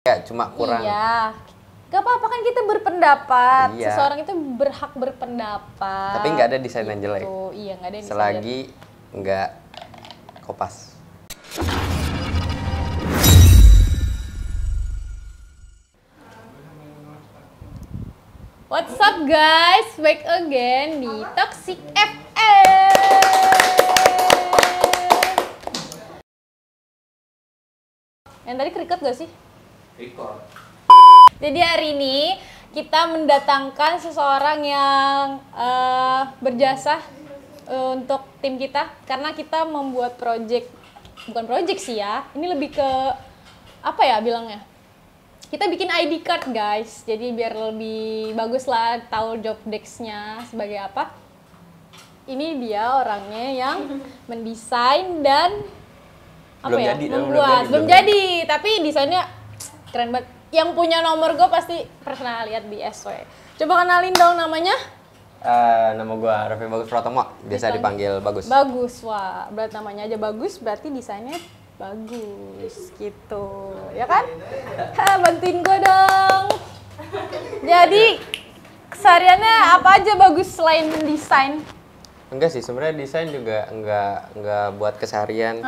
Ya, cuma kurang. Iya. Gak apa-apa kan kita berpendapat. Iya. Seseorang itu berhak berpendapat. Tapi nggak ada desain yang jelek. Iya, nggak ada desain Selagi nggak kopas. What's up guys? Back again di Toxic FM. Yang tadi record gak sih? Record. Jadi hari ini kita mendatangkan seseorang yang berjasa untuk tim kita. Karena kita membuat bukan project sih ya. Ini lebih ke, apa ya bilangnya? Kita bikin ID card guys, jadi biar lebih bagus lah tahu job desk-nya sebagai apa. Ini dia orangnya yang mendesain dan belum jadi, tapi desainnya keren banget. Yang punya nomor gue pasti pernah lihat di SW. Coba kenalin dong namanya. Nama gue Raffi Bagus Pratomo, biasa dipanggil Bagus. Bagus, wah berarti namanya aja bagus, berarti desainnya bagus gitu, ya kan? Bantuin gue dong. Jadi kesehariannya apa aja Bagus selain desain? Enggak sih, sebenarnya desain juga enggak buat keseharian.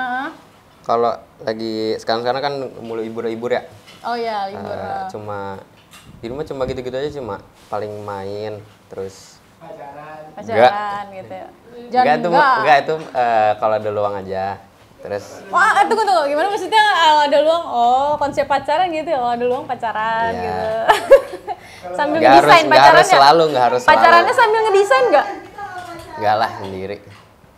Kalau lagi sekarang kan mulai libur ya. Oh ya, libur. Cuma di rumah cuma gitu-gitu aja, cuma paling main terus pacaran gitu ya. Enggak itu kalau ada luang aja. Terus wah, tunggu gimana maksudnya kalau ada luang? Oh, konsep pacaran gitu ya, kalau ada luang pacaran gitu. Sambil ngedesain pacarannya. Nggak harus selalu. Pacarannya sambil ngedesain nggak? Nggak lah, sendiri.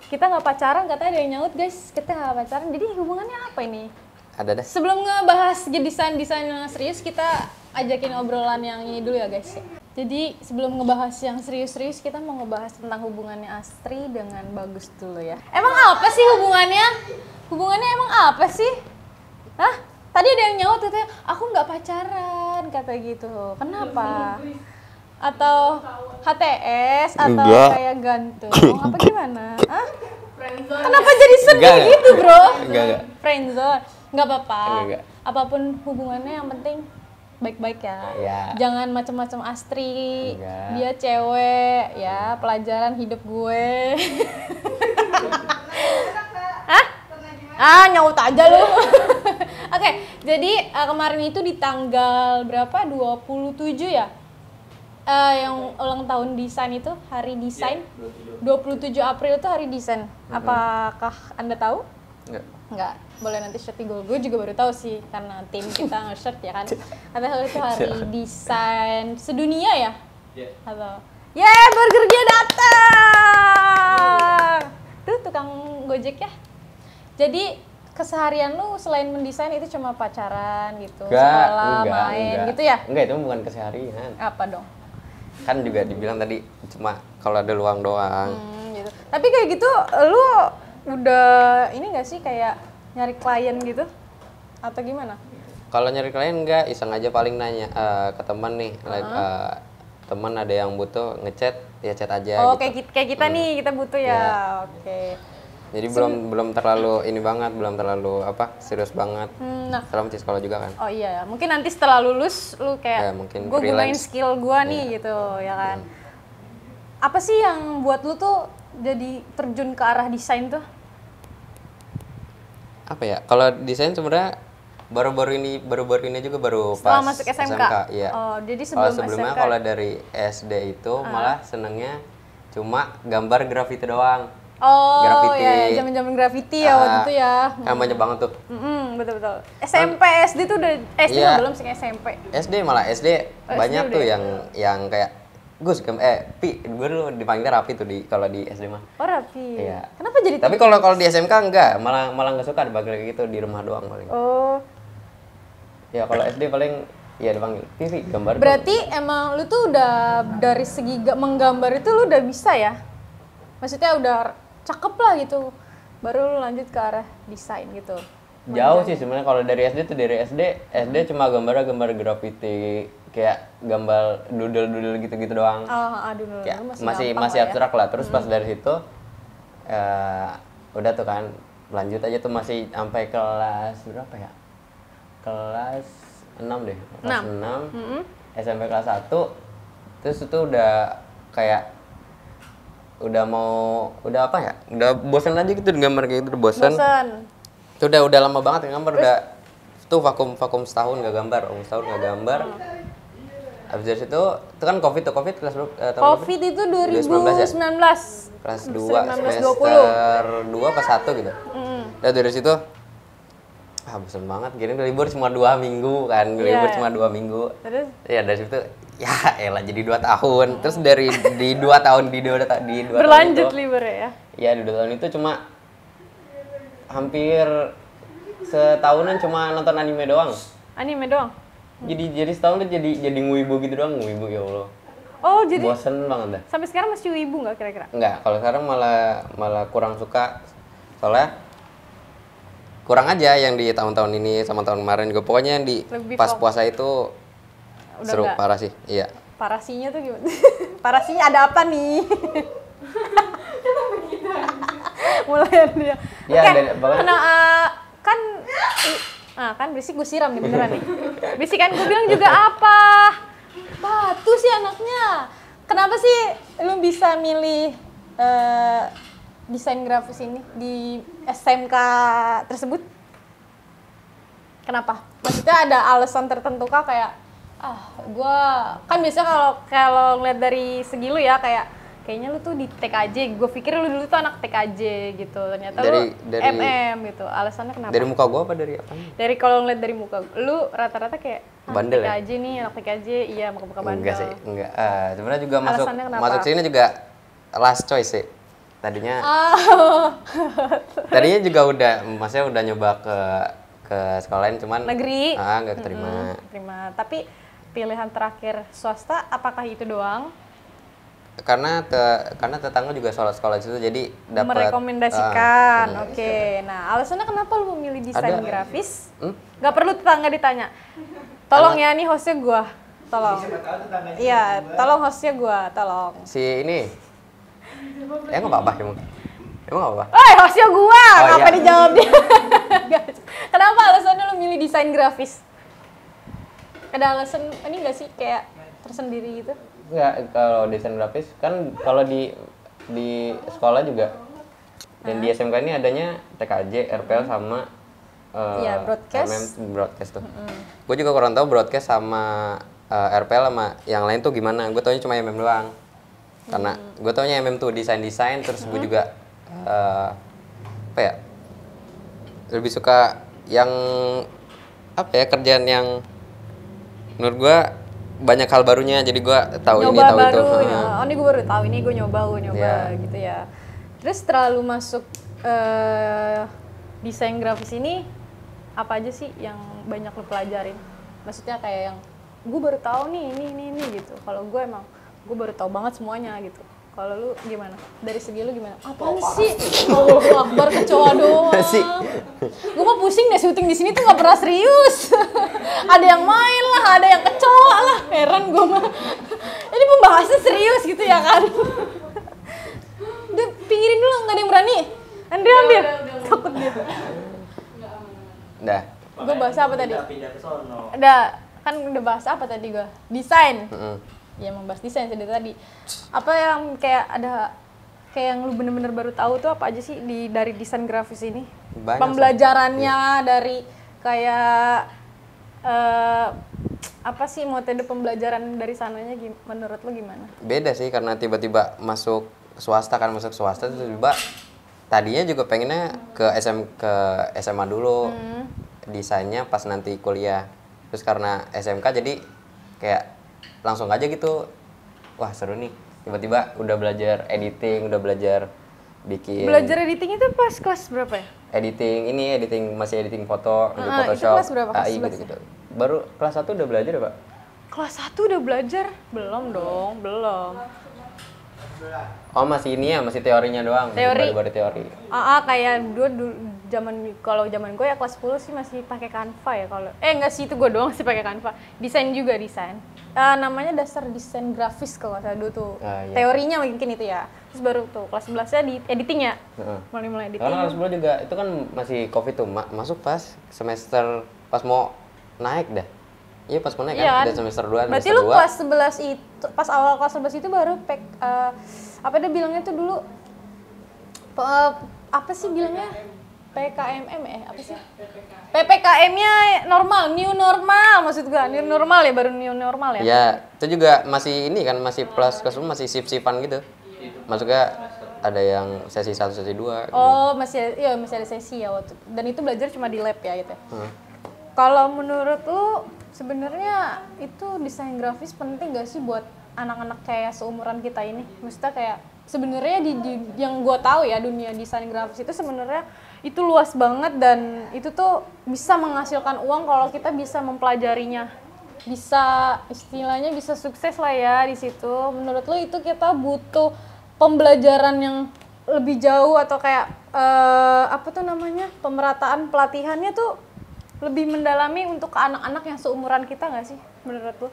Kita nggak pacaran, katanya ada yang nyaut guys. Kita nggak pacaran, jadi hubungannya apa ini? Ada deh. Sebelum ngebahas desain yang serius, kita ajakin obrolan yang ini dulu ya guys. Jadi sebelum ngebahas yang serius-serius, kita mau ngebahas tentang hubungannya Astri dengan Bagus dulu ya. Emang apa sih hubungannya? Hubungannya emang apa sih? Hah? Tadi ada yang nyaut katanya, aku nggak pacaran, kata gitu. Kenapa? Atau HTS? Atau enggak. Kayak gantung? Apa gimana? Hah? Kenapa jadi sedih gitu bro? Enggak. Friendzone? Nggak apa-apa. Enggak. Apapun hubungannya yang penting baik-baik ya. Ya. Jangan macam-macam Astri. Enggak. Dia cewek ya, pelajaran hidup gue. Hah? Nyaut aja lu. Oke, jadi kemarin itu di tanggal berapa? 27 ya? Yang ulang tahun desain itu, hari desain. 27 April itu hari desain. Apakah Anda tahu? Enggak. Boleh nanti share di Google. Gue juga baru tahu sih, karena tim kita nge-share ya kan. Katanya itu hari desain sedunia ya? Iya. Atau burgernya datang. Tuh tukang Gojek ya. Jadi keseharian lu selain mendesain itu cuma pacaran gitu, sekolah, main gitu ya? Enggak, itu bukan keseharian. Apa dong? Kan juga dibilang tadi cuma kalau ada luang doang. Gitu. Tapi kayak gitu lu udah ini nggak sih kayak nyari klien gitu? Atau gimana? Kalau nyari klien enggak, iseng aja paling nanya ke teman nih, teman ada yang butuh ngechat, ya chat aja. Oh, gitu. kayak kita nih, kita butuh ya. Oke. Jadi belum terlalu ini banget, belum terlalu serius banget. Setelah masih sekolah juga kan. Oh iya, mungkin nanti setelah lulus lu kayak gue gunain skill gue nih gitu ya kan. Apa sih yang buat lu tuh jadi terjun ke arah desain tuh? Apa ya? Kalau desain sebenarnya baru-baru ini juga baru setelah pas masuk SMK. Iya. Oh, jadi sebelumnya kalau dari SD itu malah senengnya cuma gambar graffiti doang. Oh, graffiti. Ya, zaman-zaman graffiti ya waktu itu ya. Kan banyak banget tuh. Betul. SMP, SD tuh udah SD belum sih SMP. SD banyak tuh yang kayak Gus, Pi, gue dulu dipanggilnya Rapi tuh kalau di SD mah. Oh, Rapi. Iya. Kenapa jadi? Tapi kalau di SMK enggak, malah nggak suka dipanggil kayak gitu, di rumah doang paling. Oh. Ya kalau SD paling ya dipanggil Pi, gambar. Berarti emang lu tuh udah dari segi menggambar itu lu udah bisa ya? Maksudnya udah cakep lah gitu. Baru lu lanjut ke arah desain gitu. Jauh sih sebenarnya kalau dari SD cuma gambar graffiti, kayak gambar doodle gitu doang. Doodle. Ya, masih abstrak lah. Terus pas dari situ udah tuh kan lanjut aja tuh masih sampai kelas berapa ya? Kelas 6 deh. Kelas 6. SMP kelas 1. Terus itu udah kayak udah apa ya? Udah bosan aja gitu gambar kayak gitu, udah bosan. Itu udah lama banget gambar. Terus, udah itu vakum setahun gak gambar, setahun gak gambar. Habis dari situ itu kan Covid kelas tahun Covid itu 2019 ya? Kelas 2 semester 2 pas 1 gitu. Udah dari situ bosan banget, gini libur cuma 2 minggu kan, libur cuma 2 minggu. Terus? Ya dari situ ya elah jadi 2 tahun. Terus dari di 2 tahun di 2 berlanjut tahun itu, libur ya? Iya di 2 tahun itu cuma hampir setahunan cuma nonton anime doang. Anime doang? Jadi setahun tuh jadi nguibu gitu doang, nguibu ya Allah. Oh jadi bosen banget dah. Sampai sekarang masih wibu nggak kira-kira? Nggak, kalau sekarang malah kurang suka. Soalnya kurang aja yang di tahun-tahun ini sama tahun kemarin juga. Pokoknya yang di pas puasa itu udah seru enggak? Parah sih, iya. Parasinya tuh gimana? Parasinya ada apa nih? Mulai dia. Ya, kan berisik gue siram nih beneran nih. Berisik kan gue bilang juga apa? Batu sih anaknya. Kenapa sih lu bisa milih desain grafis ini di SMK tersebut? Kenapa? Maksudnya ada alasan tertentu kah kayak gue kan biasanya kalau ngeliat dari segi lu ya kayaknya lu tuh di TKJ, gue pikir lu dulu tuh anak TKJ gitu, ternyata lu MM gitu. Alasannya kenapa? Dari muka gue apa dari apa? Dari kalau ngeliat dari muka lu rata-rata kayak bandel TKJ ya? Nih anak TKJ, iya muka-muka bandel. Enggak sih, enggak. Sebenarnya juga masuk sini juga last choice sih. Tadinya juga maksudnya udah nyoba ke sekolah lain cuman negeri. Nggak keterima. Tapi pilihan terakhir swasta apakah itu doang? Karena tetangga juga sekolah di situ jadi dapat merekomendasikan. Oke. Nah, alasannya kenapa lu memilih desain grafis? Gak perlu tetangga ditanya. Tolong ya, nih hostnya gua. Tolong. Iya, tolong hostnya gua, tolong. Si ini. Nggak apa-apa emang. Emang nggak apa-apa? Hostnya gua. Ngapa dijawab dia? Kenapa alasannya lu milih desain grafis? Ada alasan ini nggak sih kayak tersendiri gitu? Ya, kalau desain grafis kan kalau di sekolah juga dan di SMK ini adanya TKJ, RPL sama broadcast tuh. Gue juga kurang tahu broadcast sama RPL sama yang lain tuh gimana. Gue taunya cuma MM doang. Karena gue taunya MM tuh desain terus gue juga lebih suka yang kerjaan yang menurut gue banyak hal barunya, jadi gue tahu ini tahu itu. Ini gue baru tahu, ini gue nyoba gitu ya. Terus setelah lu masuk desain grafis ini, apa aja sih yang banyak lu pelajarin? Maksudnya kayak yang gue baru tahu nih ini gitu. Kalau gue baru tahu banget semuanya gitu. Kalau lu gimana? Dari segi lu gimana? Apaan sih? Allahu Akbar, kecoa doang. Gue mah pusing deh syuting di sini tuh nggak pernah serius. Ada yang main lah, ada yang kecoa lah. Heran gue mah. Ini pembahasan serius gitu ya kan? Udah pinggirin dulu, nggak ada yang berani. Andri ambil. Takut dia. Udah. Gue bahas apa tadi? Udah bahas apa tadi gue? Desain. Ya membahas desain tadi. Apa yang kayak yang lu bener-bener baru tahu tuh apa aja sih dari desain grafis ini? Banyak pembelajarannya dari kayak apa sih metode pembelajaran dari sananya menurut lu gimana? Beda sih karena tiba-tiba masuk swasta tiba-tiba tadinya juga pengennya ke SMA dulu. Desainnya pas nanti kuliah. Terus karena SMK jadi kayak langsung aja gitu, wah seru nih, tiba-tiba udah belajar editing, udah belajar bikin. Belajar editing itu pas kelas berapa ya? Masih editing foto di Photoshop, itu kelas berapa? AI gitu. Baru kelas 1 udah belajar ya Pak? Kelas 1 udah belajar? Belum dong, belum. Oh masih masih teorinya doang, baru teori. Kayak kalau zaman gue ya kelas 10 sih masih pakai Canva ya kalau. Enggak sih, itu gue doang sih pakai Canva. Desain. Namanya dasar desain grafis kalau nggak salah dulu tuh. Iya. Teorinya mungkin itu ya. Terus baru tuh kelas 11-nya di editingnya. Mulai editing. Karena kelas 10 juga itu kan masih Covid tuh, masuk pas semester pas mau naik dah. Iya pas kuliah Iya kan, kan? udah semester 2, Berarti semester lu 2. kelas 11 itu, pas awal kelas 11 itu baru apa dia bilangnya tuh dulu, apa sih bilangnya? PKMM apa sih? PPKM-nya normal, new normal maksud gua, new normal ya, baru new normal ya? Ya, itu juga masih ini kan, masih plus kelas masih sip-sipan gitu. Maksudnya ada yang sesi 1, sesi 2 gitu. Oh, masih ada sesi ya waktu. Dan itu belajar cuma di lab ya gitu. Kalau menurut lu sebenarnya itu desain grafis penting gak sih buat anak-anak kayak seumuran kita ini? Maksudnya kayak sebenarnya di yang gua tahu ya, dunia desain grafis itu sebenarnya itu luas banget dan itu tuh bisa menghasilkan uang kalau kita bisa mempelajarinya. Bisa istilahnya bisa sukses lah ya di situ. Menurut lu itu kita butuh pembelajaran yang lebih jauh atau kayak apa tuh namanya, pemerataan pelatihannya tuh lebih mendalami untuk ke anak-anak yang seumuran kita nggak sih menurut lu?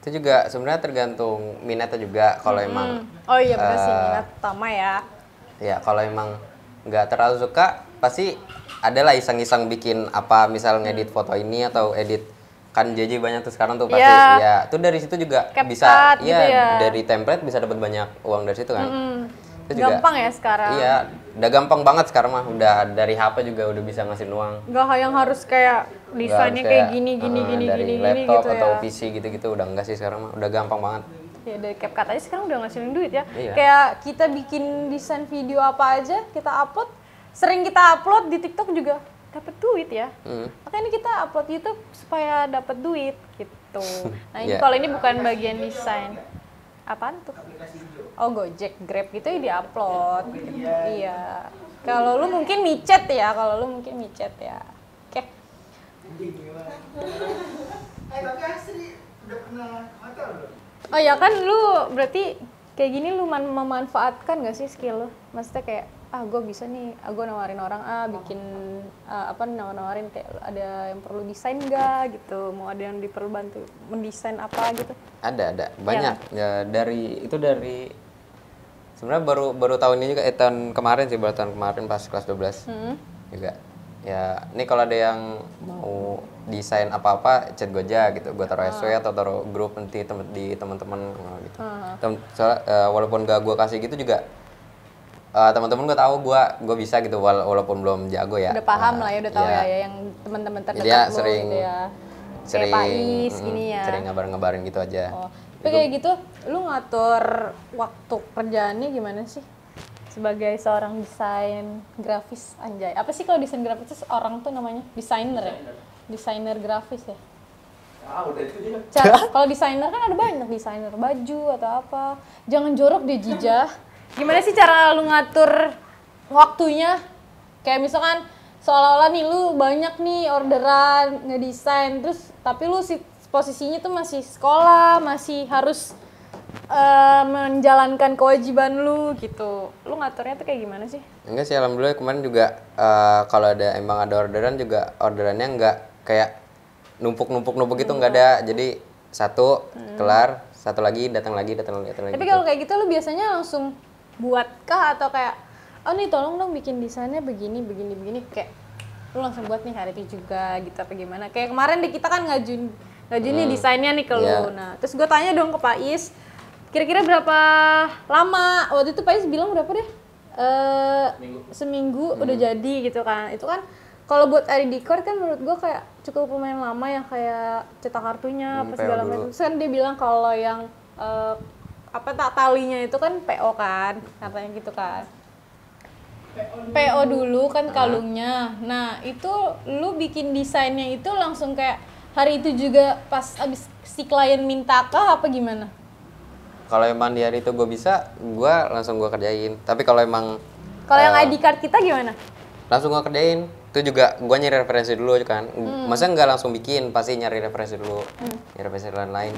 Itu juga sebenarnya tergantung minatnya juga. Kalau emang Oh iya benar sih, minat utama ya. ya kalau emang nggak terlalu suka, pasti adalah iseng-iseng bikin apa, misal ngedit foto ini atau edit, kan JJ banyak tuh sekarang tuh pasti. Ya tuh dari situ juga CapCut bisa gitu ya. dari template bisa dapat banyak uang dari situ kan. Itu juga, Gampang ya sekarang. iya, udah gampang banget sekarang mah, udah dari HP juga udah bisa ngasih uang. Nggak yang harus kayak desainnya kayak gini dari gini laptop gitu atau ya. PC gitu-gitu udah enggak sih sekarang mah, udah gampang banget. Ya dari CapCut aja sekarang udah ngasilin duit ya. Iya. Kayak kita bikin desain video apa aja, kita upload, sering kita upload di TikTok juga dapat duit ya. Makanya ini kita upload YouTube supaya dapat duit gitu. Nah ini kalau ini bukan bagian desain. Apaan tuh? Oh Gojek, Grab gitu ya di-upload. Gitu. Iya. Kalau lu mungkin micet ya, Oke. Tapi Asri udah pernah hotel belum? Oh ya kan lu berarti kayak gini lu memanfaatkan gak sih skill lu? Maksudnya kayak gue bisa nih, gue nawarin orang bikin nawarin kayak ada yang perlu desain gak gitu, mau ada yang diperlu bantu mendesain apa gitu? Ada banyak ya, dari sebenarnya baru tahun ini juga, tahun kemarin sih, baru tahun kemarin pas kelas 12 juga. Ya, ini kalau ada yang mau desain apa-apa, chat gue aja gitu. Gue taruh SW atau taruh grup nanti di teman-teman gitu. Soalnya walaupun gak gue kasih gitu juga, teman-teman gue tahu gue bisa gitu, walaupun belum jago ya. Udah paham lah ya, udah tahu ya yang teman-teman terdekat ya, lo sering, gitu ya. Sering kayak Pais gini ya. Sering ngabarin gitu aja. Oh. Tapi kayak gitu, lu ngatur waktu kerjaannya gimana sih? Sebagai seorang desain grafis, anjay. Apa sih kalau desain grafis itu orang tuh namanya? Desainer ya? Desainer grafis ya? Udah itu dia. Kalau desainer kan ada banyak, desainer baju atau apa. Jangan jorok deh Jijah. Gimana sih cara lu ngatur waktunya? Kayak misalkan seolah-olah nih lu banyak nih orderan ngedesain, terus tapi lu posisinya tuh masih sekolah, masih harus menjalankan kewajiban lu gitu. Lu ngaturnya tuh kayak gimana sih? Enggak sih, alhamdulillah kemarin juga kalau emang ada orderan juga, orderannya enggak kayak numpuk gitu, enggak ada. Jadi satu kelar, satu lagi datang lagi. Tapi kalau kayak gitu lu biasanya langsung buat kah atau kayak oh nih tolong dong bikin desainnya begini kayak lu langsung buat nih hari itu juga gitu apa gimana? Kayak kemarin deh kita kan ngajuin nih desainnya nih ke lu. Nah, terus gue tanya dong ke Pak Is, kira-kira berapa lama? Waktu itu Pak Is bilang berapa deh? Seminggu udah jadi gitu kan. Itu kan kalau buat ID card kan menurut gue kayak cukup lumayan lama ya, kayak cetak kartunya apa segala macam. Terus kan dia bilang kalau yang talinya itu kan PO kan, katanya gitu kan. PO dulu kan kalungnya. Nah, itu lu bikin desainnya itu langsung kayak hari itu juga pas abis si klien minta kah apa gimana? Kalau emang di hari itu gue bisa, gue langsung gue kerjain. Tapi kalau emang yang ID card kita gimana? Langsung gue kerjain. Itu juga gue nyari referensi dulu kan. Masa nggak langsung bikin, pasti nyari referensi dulu. Nyari referensi lain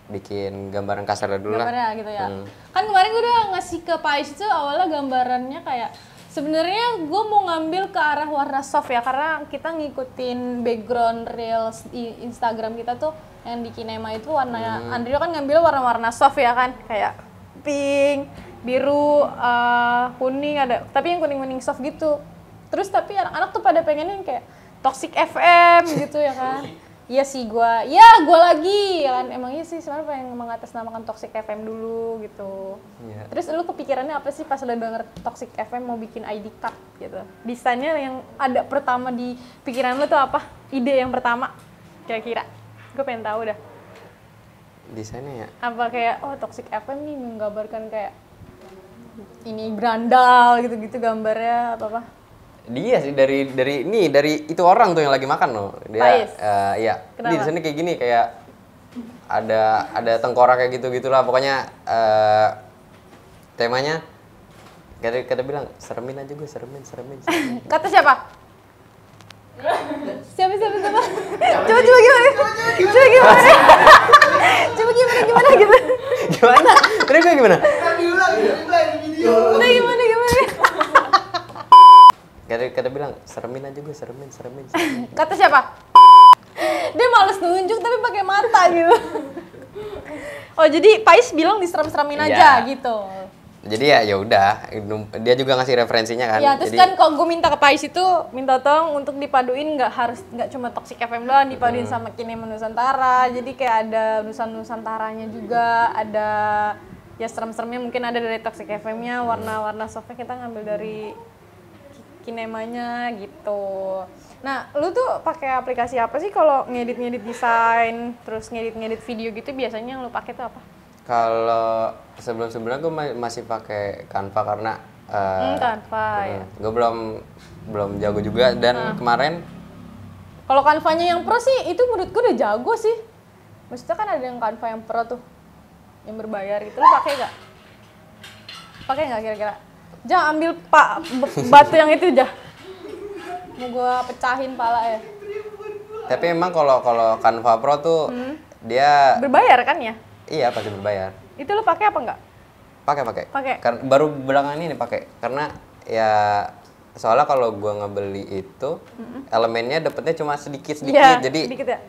bikin gambaran kasar dulu lah. Gambarnya gitu ya. Kan kemarin gue udah ngasih ke Pak Ais itu awalnya gambarannya kayak sebenarnya gue mau ngambil ke arah warna soft ya, karena kita ngikutin background reels di Instagram kita tuh yang di Kinema itu warna Andrio kan ngambil warna-warna soft ya kan, kayak pink, biru, kuning ada, tapi yang kuning-kuning soft gitu. Terus tapi anak-anak tuh pada pengen yang kayak Toxic FM gitu ya kan. Iya sih gue lagi ya kan, emang iya sih sebenarnya pengen mengatasnamakan Toxic FM dulu gitu. Iya. Terus lu kepikirannya apa sih pas udah denger Toxic FM mau bikin ID card gitu? Desainnya yang ada pertama di pikiran lu tuh apa? Ide yang pertama kira-kira? Gue pengen tahu dah. Desainnya ya? Apa kayak Toxic FM nih menggambarkan kayak ini berandal gitu-gitu gambarnya apa-apa? Dia sih dari itu orang tuh yang lagi makan loh. Dia iya. Di sini kayak gini kayak ada tengkorak kayak gitu-gitulah pokoknya temanya kata bilang seremin aja gue seremin. Kata siapa? Siapa? Coba gimana? Coba gimana gitu? Gimana? Terus gue gimana? Diulang di video. Udah gimana? Kata bilang seremin aja gue seremin. Kata siapa? Dia males nunjuk tapi pakai mata gitu. Oh jadi Pais bilang diserem-seremin aja gitu. Jadi ya udah, dia juga ngasih referensinya kan. Ya terus jadi, kan kalau gue minta ke Pais itu minta tolong untuk dipaduin nggak cuma Toxic FM doang, dipaduin sama Kinema Nusantara. Jadi kayak ada Nusantaranya juga, ada ya serem-seremnya mungkin ada dari Toxic FM-nya, warna-warna softnya kita ngambil dari Kinemanya gitu. Nah, lu tuh pakai aplikasi apa sih kalau ngedit desain, terus ngedit video gitu biasanya yang lu pakai tuh apa? Kalau sebelum-sebelumnya gue masih pakai Canva karena Canva ya. Gue belum jago juga dan kemarin kalau Canva-nya yang pro sih itu menurut gue udah jago sih. Maksudnya kan ada yang Canva yang pro tuh yang berbayar itu, lu pakai nggak? Pakai nggak kira-kira? Jangan ambil batu yang itu jah. Mau gua pecahin pala ya. Tapi emang kalau Canva Pro tuh dia berbayar kan ya? Iya pasti berbayar. Itu lu pakai apa enggak? Pakai. Baru belakangan ini pakai karena ya soalnya kalau gua ngebeli itu elemennya dapetnya cuma sedikit ya, jadi sedikit ya?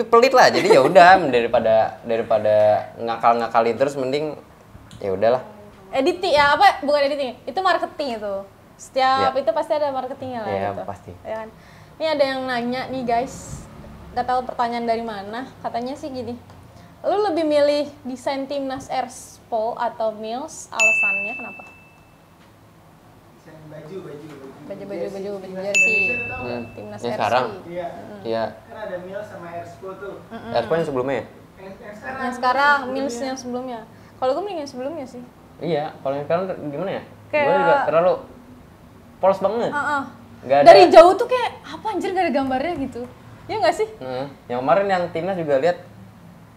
pelit lah. Jadi ya udah daripada ngakal-ngakalin terus mending ya udahlah. Editing ya apa? Bukan editing, itu marketing itu. Setiap itu pasti ada marketingnya lah gitu. Pasti. Ya kan? Ini ada yang nanya nih guys, gak tahu pertanyaan dari mana. Katanya sih gini, lu lebih milih desain timnas Erspo atau Mills? Alasannya kenapa? Desain baju jersey. Timnas yang Erspo. sekarang? Iya. Kan ada Mil sama Erspo tuh. Erspo yang sebelumnya ya? Yang sekarang, Mills yang sebelumnya. Kalau gue mending yang sebelumnya sih. Iya, kalau yang sekarang gimana ya? Kayak... Gue juga terlalu polos banget. Gak ada... Dari jauh tuh kayak apa anjir gak ada gambarnya gitu. Ya nggak sih? Yang kemarin yang timnas juga lihat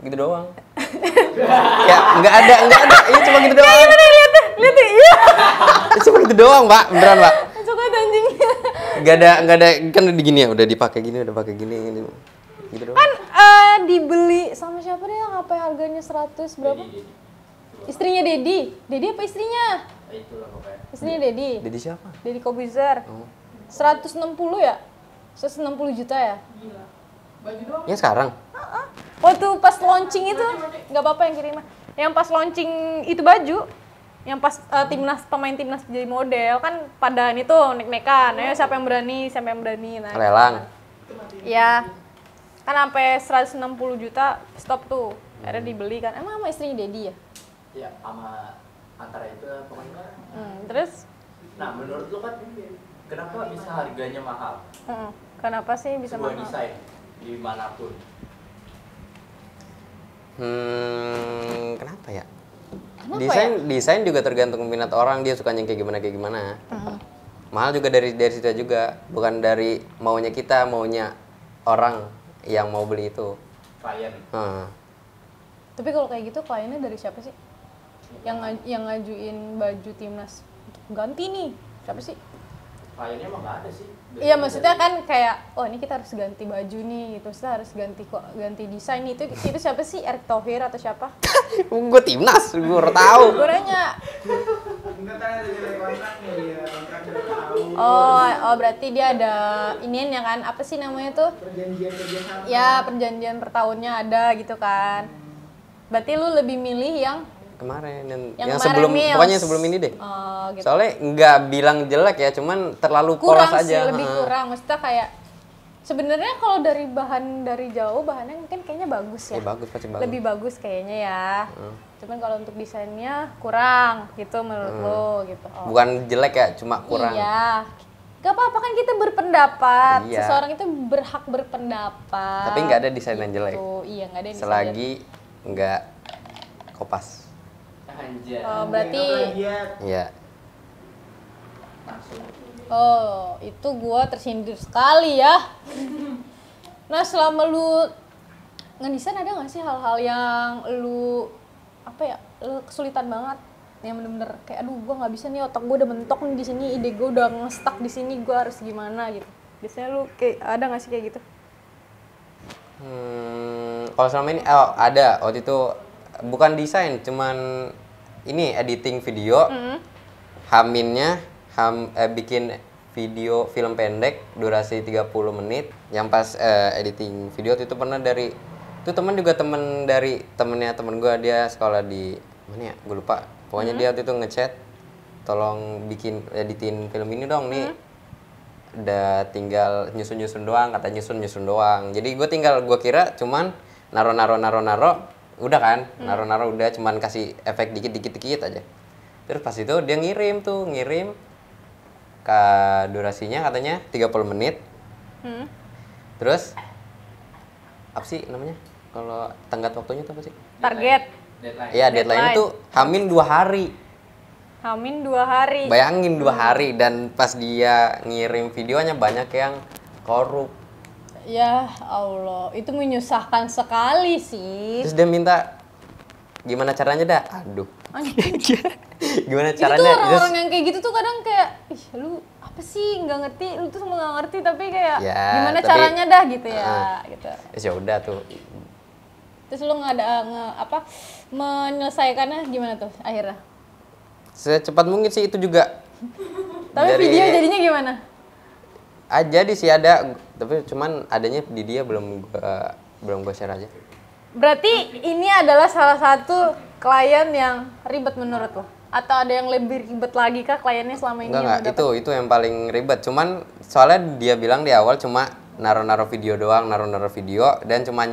gitu doang. Ya nggak ada. Ini cuma gitu doang. Lihat tuh, iya. Cuma gitu doang, Pak. Beneran, Pak. Suka anjing. Gak ada kan gini ya, udah pakai gini. Gitu doang. Kan dibeli sama siapa deh yang apa harganya 100 berapa? Istrinya Dedi apa istrinya? Itulah pokoknya. Istrinya Dedi. Dedi siapa? Dedi Kobuzer. 160 ya? 160 juta ya? Gila. Baju doang. Ya sekarang. Waktu pas launching itu, nggak apa-apa yang kirim. Yang pas launching itu baju, yang pas pemain timnas jadi model kan pada itu nek-nekan. Ayo siapa yang berani? Nah, Lelang. iya. Kan sampai 160 juta stop tuh. Akhirnya dibeli kan. Emang sama istrinya Dedi ya? Ya, sama antara itu lah pokoknya. Terus? Nah, menurut lu kan kenapa bisa harganya mahal? Kenapa sih bisa sebuah mahal? desain dimanapun? Kenapa ya? Desain juga tergantung minat orang, dia sukanya kayak gimana. Mahal juga dari situ juga, bukan dari maunya kita, maunya orang yang mau beli itu. Klien. Tapi kalau kayak gitu kliennya dari siapa sih? Yang ngajuin baju timnas untuk ganti nih siapa sih? Kliennya emang nggak ada sih. Iya maksudnya kan kayak ini kita harus ganti baju nih gitu, kita harus ganti desain nih. Itu siapa sih? Erick Thohir atau siapa? Gue timnas, gue udah tahu. Gue nanya. Enggak kan ada nilai kontraknya dia, kontrak udah tahu. Oh berarti dia ada ininya kan, apa sih namanya tuh? Perjanjian kerjasama. Ya perjanjian per tahunnya ada gitu kan. Berarti lu lebih milih yang Kemarin yang sebelum Mills. pokoknya sebelum ini deh. Oh, gitu. Soalnya nggak bilang jelek ya, cuman terlalu kurang polos sih, aja. lebih kurang. Maksudnya kayak Sebenarnya kalau dari bahan dari jauh bahannya mungkin kayaknya bagus ya. Bagus, pasti bagus. Lebih bagus kayaknya ya. Cuman kalau untuk desainnya kurang gitu menurut lo gitu. Oh. Bukan jelek ya, cuma kurang. Iya. Gak apa-apa kan kita berpendapat. Iya. Seseorang itu berhak berpendapat. Tapi nggak ada desain yang jelek. Iya, nggak ada desain Selagi nggak kopas. Anjir. Oh, berarti Iya. oh, itu gua tersindir sekali ya. Nah, selama lu ngedesain ada nggak sih hal-hal yang lu apa ya, lu kesulitan banget yang bener-bener kayak aduh gua nggak bisa nih, otak gua udah mentok nih di sini, ide gua udah nge-stuck di sini, gua harus gimana gitu. Biasanya lu kayak ada nggak sih kayak gitu? Kalau selama ini ada waktu itu bukan desain, cuman ini editing video. Haminnya bikin video film pendek durasi 30 menit yang pas editing video itu pernah dari itu teman dari temennya temen gue, dia sekolah di mana ya gue lupa, pokoknya dia waktu itu ngechat tolong bikin editin film ini dong nih, udah tinggal nyusun doang, kata nyusun doang, jadi gue kira cuman naro udah kan, naro udah cuman kasih efek dikit aja. Terus pas itu dia ngirim ke durasinya katanya 30 menit. Terus apa sih namanya? Kalau tenggat waktunya itu apa sih? Target. Deadline. Iya, deadline itu Hamin 2 hari. Hamin 2 hari. Bayangin 2 hari, dan pas dia ngirim videonya banyak yang korup. Ya Allah, itu menyusahkan sekali sih. Terus dia minta gimana caranya dah? Aduh. Gimana Itu tuh caranya? orang-orang yang kayak gitu tuh kadang kayak, ih lu apa sih nggak ngerti, lu tuh semua nggak ngerti tapi kayak Ya, gimana tapi, caranya dah gitu ya, gitu. Ya udah tuh. Terus lu nggak ada menyelesaikannya gimana tuh akhirnya? Secepat mungkin sih itu juga. Tapi video jadinya gimana? Jadi sih ada, tapi cuman adanya di dia belum gua share aja. Berarti ini adalah salah satu klien yang ribet menurut lo? Atau ada yang lebih ribet lagi kah kliennya selama ini? Enggak, itu yang paling ribet. Cuman soalnya dia bilang di awal cuma naro video doang, naro video, dan cuma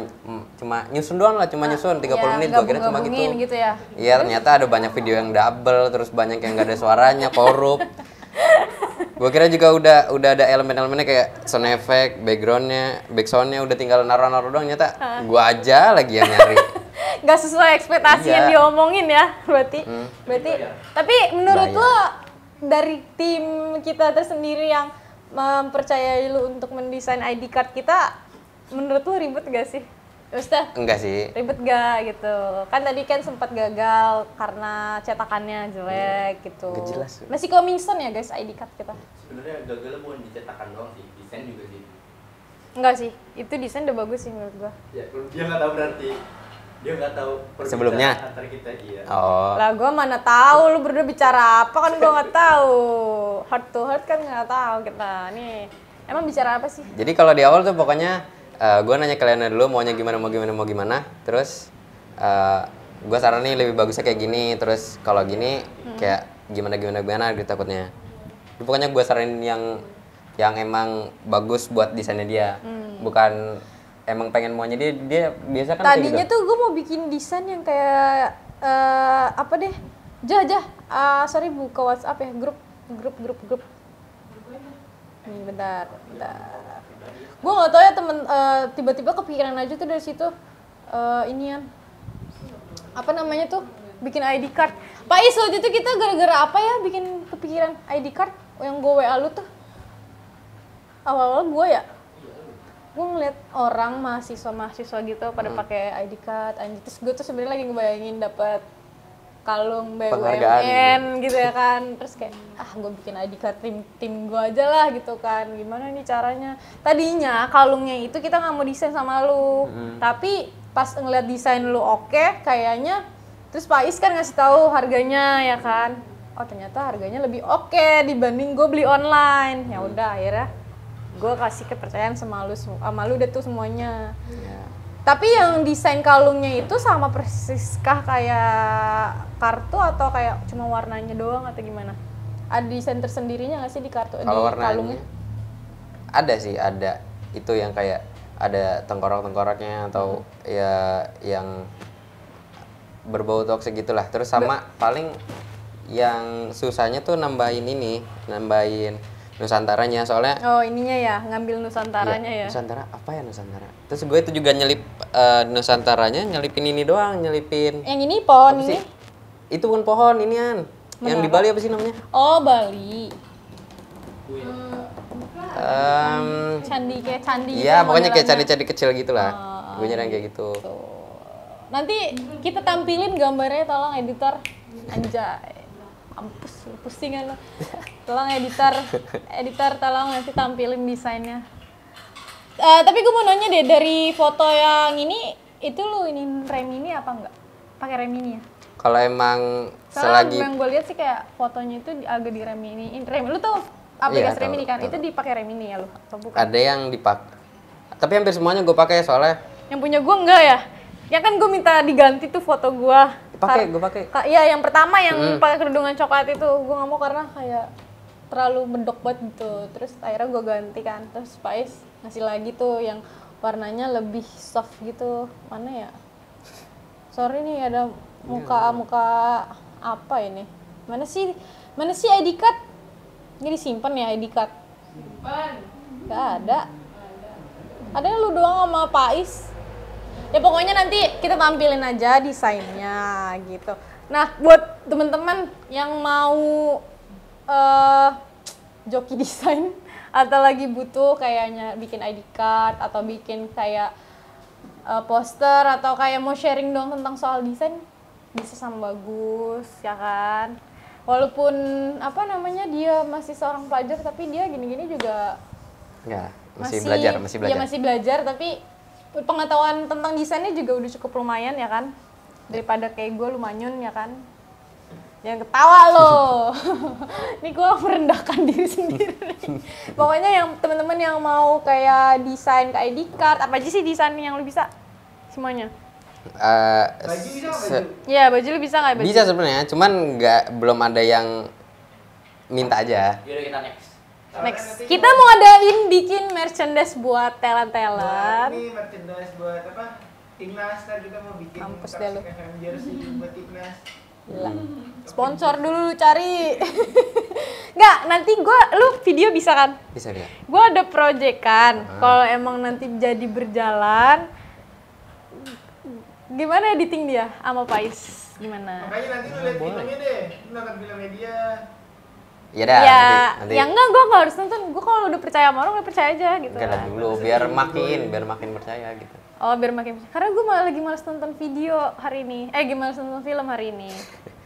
nyusun doang lah, cuma nyusun 30 menit, gua kira cuma gitu. Ya? Iya, ternyata ada banyak video yang double, terus banyak yang nggak ada suaranya, korup. Gua kira juga udah ada elemen-elemennya kayak sound effect, backsoundnya udah tinggal naro doang, ternyata gua aja lagi yang nyari. Nggak sesuai ekspektasi yang diomongin ya, berarti. Tapi menurut lo dari tim kita tersendiri yang mempercayai lu untuk mendesain ID card kita, menurut lu ribet gak sih? Ustaz? Enggak sih. Ribet gak gitu? Kan tadi kan sempat gagal karena cetakannya jelek gitu. Gak jelas. Masih coming soon ya guys ID card kita? Sebenarnya gagalnya bukan dicetakan doang sih, desain juga sih. Enggak sih, itu desain udah bagus sih menurut gua. Ya, dia nggak tahu berarti. Dia nggak tahu sebelumnya antar kita, iya. Oh. Lah gua mana tahu lu berdua bicara apa, kan gua nggak tahu. Heart to heart kan nggak tahu kita. Nih, emang bicara apa sih? Jadi kalau di awal tuh pokoknya gue nanya kalian dulu maunya gimana. Terus gue saranin lebih bagusnya kayak gini. Terus kalau gini kayak gimana gitu takutnya. Jadi pokoknya gue saranin yang emang bagus buat desainnya dia. Bukan emang pengen maunya dia biasa kan tadinya kayak gitu. tuh gue mau bikin desain yang kayak apa deh, sorry buka WhatsApp ya, grup nih bentar gue nggak tahu ya temen, tiba-tiba kepikiran aja tuh dari situ inian apa namanya tuh bikin ID card. Pak Is, waktu itu kita gara-gara apa ya bikin kepikiran ID card yang gue WA lu tuh awal-awal gue ya, gue ngeliat orang mahasiswa gitu pada pakai ID card, terus gue tuh sebenarnya lagi ngebayangin dapat kalung BUMN gitu ya kan, terus kayak gue bikin ID card tim gue aja lah gitu kan, gimana nih caranya. Tadinya kalungnya itu kita nggak mau desain sama lu, tapi pas ngeliat desain lu oke kayaknya, terus Pak Is kan ngasih tahu harganya ya kan, oh ternyata harganya lebih oke dibanding gue beli online. Ya udah akhirnya gue kasih kepercayaan sama lu deh tuh semuanya. Tapi yang desain kalungnya itu sama persiskah kayak kartu atau kayak cuma warnanya doang atau gimana? Ada desain tersendirinya nggak sih di kartu? Kalau di warnanya kalungnya? ada sih, ada. itu yang kayak ada tengkorak-tengkoraknya atau ya yang berbau toksik gitulah. Terus sama paling yang susahnya tuh nambahin Nusantaranya soalnya. Oh ininya ya, ngambil Nusantaranya ya. Nusantara apa ya Nusantara? Terus gue itu juga nyelip Nusantaranya, nyelipin ini doang, nyelipin. Yang ini pohon Apa ini? sih? Itu bukan pohon inian. Yang di Bali apa sih namanya? Oh Bali. Candi Kayak candi. Iya, gitu pokoknya kayak modelannya. candi-candi kecil gitulah. Gue nyerang kayak gitu. Nanti kita tampilin gambarnya, tolong editor. Anjay. Mampus, pusingan lo. Tolong editor tolong nanti tampilin desainnya. Tapi gue mau nanya deh, dari foto yang ini, itu lu ini rem ini apa enggak? Pakai rem ini ya? Kalau emang Soalnya yang gue lihat sih kayak fotonya itu agak di rem ini. Rem lu tuh aplikasi rem ini kan? Itu dipakai rem ini ya lu? Atau bukan? Ada yang dipakai. Tapi hampir semuanya gue pakai soalnya. Yang punya gue enggak ya? Ya kan gue minta diganti tuh foto gue. Gue pakai. Iya, yang pertama yang pakai kerudungan coklat itu gue nggak mau karena kayak terlalu mendok banget gitu. Terus akhirnya gue ganti kan. Terus Faiz ngasih lagi tuh yang warnanya lebih soft gitu. Mana ya? Sorry nih ada muka apa ini? Mana sih ID card? Ini disimpan ya ID card? Simpan. Gak ada. Ada lu doang sama Faiz. Ya pokoknya nanti kita tampilin aja desainnya gitu. Nah buat temen-temen yang mau joki desain atau lagi butuh kayaknya bikin ID card atau bikin kayak poster atau kayak mau sharing dong tentang soal desain, bisa sama Bagus ya kan. Walaupun apa namanya dia masih seorang pelajar tapi dia gini-gini juga ya, masih belajar. Ya masih belajar tapi pengetahuan tentang desainnya juga udah cukup lumayan ya kan, daripada kayak gue lumayan ya kan. Jangan ketawa loh. Ini gue merendahkan diri sendiri. Pokoknya yang teman-teman yang mau kayak desain ke ID card, apa aja sih desain yang lu bisa? Semuanya. Baju bisa nggak baju? Iya, baju lu bisa nggak baju? Bisa sebenarnya, cuman belum ada yang minta aja. Yaudah kita next. Next, kita mau adain bikin merchandise buat talent-talent. Ini merchandise buat apa? Timnas, ntar kita mau bikin Mampus deh lu. jersey buat timnas. Gila. Sponsor dulu lu cari. Nggak, nanti lu video bisa kan? Bisa dia. Gue ada project kan. Kalau emang nanti jadi berjalan, gimana editing dia sama Pais? Gimana? Makanya nanti lu lihat filmnya deh. Lu nonton filmnya dia. Ya dah, Ya, nanti. ya enggak, gue nggak harus nonton. Gue kalau udah percaya sama orang, udah percaya aja gitu. Enggak lah dulu, biar makin percaya gitu. Oh, biar makin. Karena gue lagi malas nonton video hari ini. Gimana nonton film hari ini?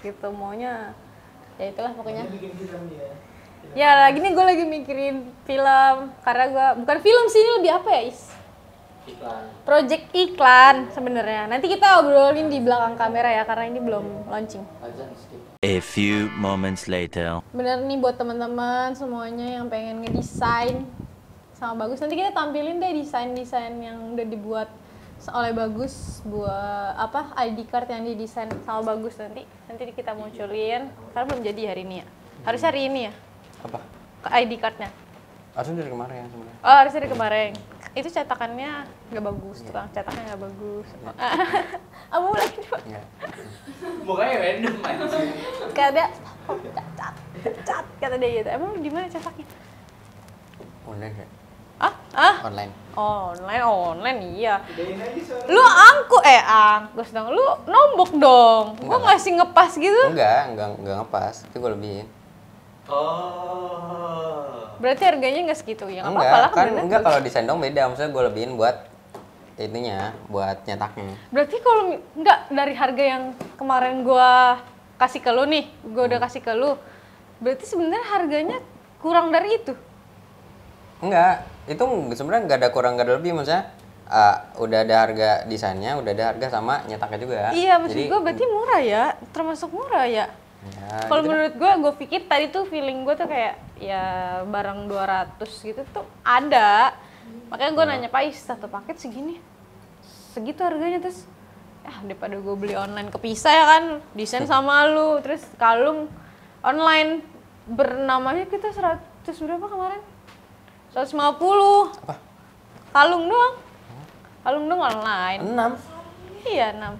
Gitu maunya. Ya itulah pokoknya. Dia bikin film dia. Ya lagi nih gue lagi mikirin film. Karena gue bukan film sih, ini lebih apa ya, Is? Iklan. Project iklan sebenarnya. Nanti kita obrolin di belakang kamera ya, karena ini belum launching. Azan skip. A few moments later. Bener nih buat teman-teman semuanya yang pengen ngedesain sama Bagus. Nanti kita tampilin deh desain-desain yang udah dibuat oleh Bagus buat apa ID card yang didesain sama Bagus nanti kita munculin. Karena belum jadi hari ini ya. Harusnya hari ini ya. Apa? ID cardnya. Harusnya dari kemarin sebenarnya. Oh, harusnya dari kemarin. Itu cetakannya nggak bagus, tukang cetaknya nggak bagus. Kamu lagi Pak? Enggak. Mukanya random aja. Kayak cat kata dia gitu. Emang di mana cetaknya? Online ya? Online. Online iya. Gedein aja suara. Lu angkus dong. Lu nombok dong. Gua ngasih ngepas gitu. Enggak ngepas. Itu gue lebihin. Oh. Berarti harganya nggak segitu ya? Nggak apa-apa Enggak, lah. kan bener. enggak kalau desain dong beda. Maksudnya gue lebihin buat ininya, buat nyetaknya. Berarti kalau nggak dari harga yang kemarin gua kasih ke lu nih, gua udah kasih ke lu. Berarti sebenarnya harganya kurang dari itu. Enggak, itu sebenarnya nggak ada kurang nggak ada lebih, maksudnya udah ada harga desainnya, udah ada harga sama nyetaknya juga. Iya, maksud gua berarti murah ya, termasuk murah ya. Ya, Kalau gitu menurut gue pikir tadi tuh feeling gue tuh kayak ya barang 200 gitu tuh ada. Makanya gue nanya Pais, satu paket segini, segitu harganya. Terus daripada gue beli online kepisah ya kan, desain sama lu, terus kalung online bernamanya kita 100 berapa kemarin? 150. Apa? Kalung doang. Kalung doang online. 6. Iya, 6.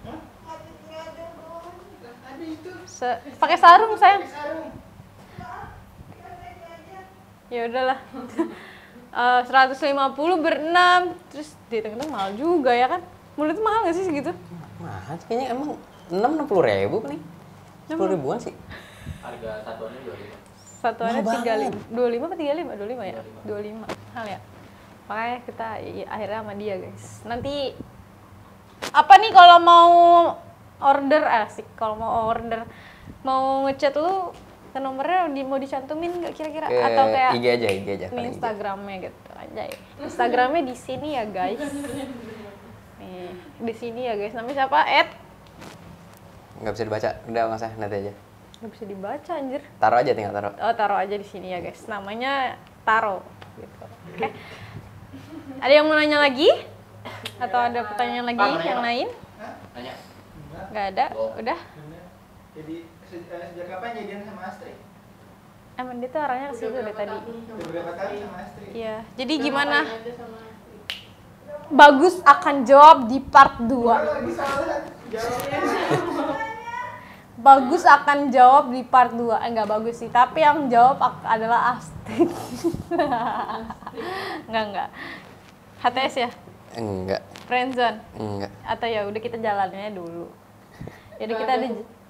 Pakai sarung, sayang. Ya udahlah. 150 ber-6. Terus dihitung-hitung mahal juga ya kan? Menurut itu mahal nggak sih segitu? Mahal kayaknya emang 60.000 nih. 10.000-an sih. Harga satuannya 25. Satuannya Mahal 35. 25 apa 35? 25 ya? 25. Mahal ya? Makanya kita akhirnya sama dia, guys. Nanti apa nih kalau mau order asik, kalau mau order mau ngechat lu ke nomornya mau dicantumin nggak kira-kira atau kayak IG aja nih Instagramnya gitu aja ya. Instagramnya di sini ya guys. Nih di sini ya guys. Namanya siapa? Nggak bisa dibaca, udah nggak usah, nanti aja. Nggak bisa dibaca anjir. Taruh aja, tinggal taruh. Oh taruh aja di sini ya guys. Namanya Taro. Gitu. Oke. Ada yang mau nanya lagi? Atau ada pertanyaan lagi yang lain? Nanya. Nggak ada. Udah. Jadi sejak kapan jadian sama Astrid? Emang dia tuh orangnya ke situ dari tadi. Udah berapa tahun sama Astrid? Iya. Jadi gimana? Bagus akan jawab di part 2. Lagi salah jawabnya. Bagus akan jawab di part 2. Enggak bagus sih, tapi yang jawab adalah Astrid. Enggak. HTS ya? Enggak. Friendzone? Enggak. Atau ya udah kita jalaninnya dulu. Jadi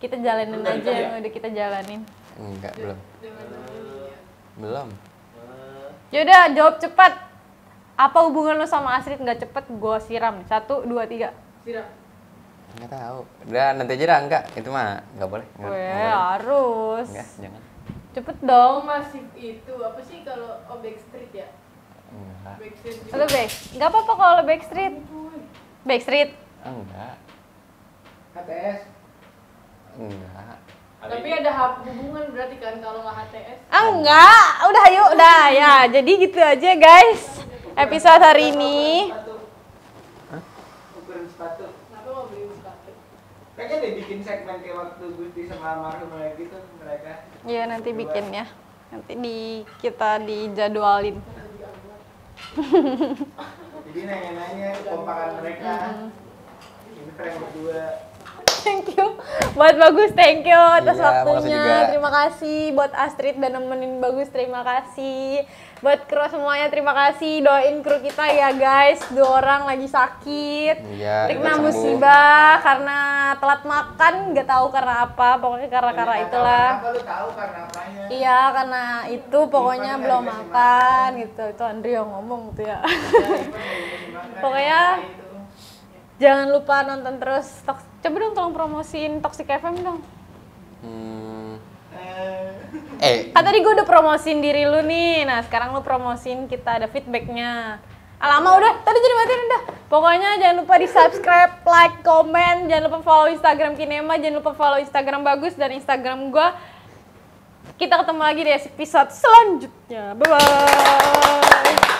kita jalanin aja yang udah kita jalanin. Enggak, belum. Yaudah, jawab cepat. Apa hubungan lo sama Astrid? Nggak cepet, gue siram. 1, 2, 3. Siram. Nggak tahu. Udah nanti aja dah, enggak. Itu mah nggak boleh. Nggak boleh. Harus. Enggak, jangan. Cepet dong. Masih itu apa sih kalau Backstreet ya? Enggak. Backstreet juga. Lo back. Nggak apa-apa kalau lo Backstreet. Backstreet. Enggak. HTS. Enggak. Tapi ada hubungan berarti kan kalau nggak HTS? Enggak. Udah ayo, udah ya. Jadi gitu aja guys. Episode hari ini. Ukuran sepatu. Kenapa mau beli sepatu? Kayaknya deh bikin segmen kayak waktu Gusti sama almarhum lagi gitu mereka. Iya nanti bikin ya. Nanti kita dijadwalin. Jadi nanya-nanya kompakan mereka. Ini keren berdua. Thank you buat Bagus, thank you atas Iya, makasih waktunya. juga. Terima kasih buat Astrid dan nemenin Bagus, terima kasih. Buat kru semuanya terima kasih. Doain kru kita ya guys. 2 orang lagi sakit. Iya, Rikna cepat sembuh. musibah karena telat makan, nggak tahu karena apa. Pokoknya karena itulah. Apa lu tahu karena apanya? Iya, karena itu pokoknya belum makan gitu. Itu Andri yang ngomong tuh ya. Pokoknya jangan lupa nonton terus. Coba dong tolong promosiin Toxic FM dong. Kan tadi gue udah promosiin diri lu nih. Nah, sekarang lu promosiin kita ada feedbacknya. Lama udah, tadi jadi matiin udah. Pokoknya jangan lupa di-subscribe, like, komen, jangan lupa follow Instagram Kinema, jangan lupa follow Instagram Bagus dan Instagram gue. Kita ketemu lagi di episode selanjutnya. Bye-bye.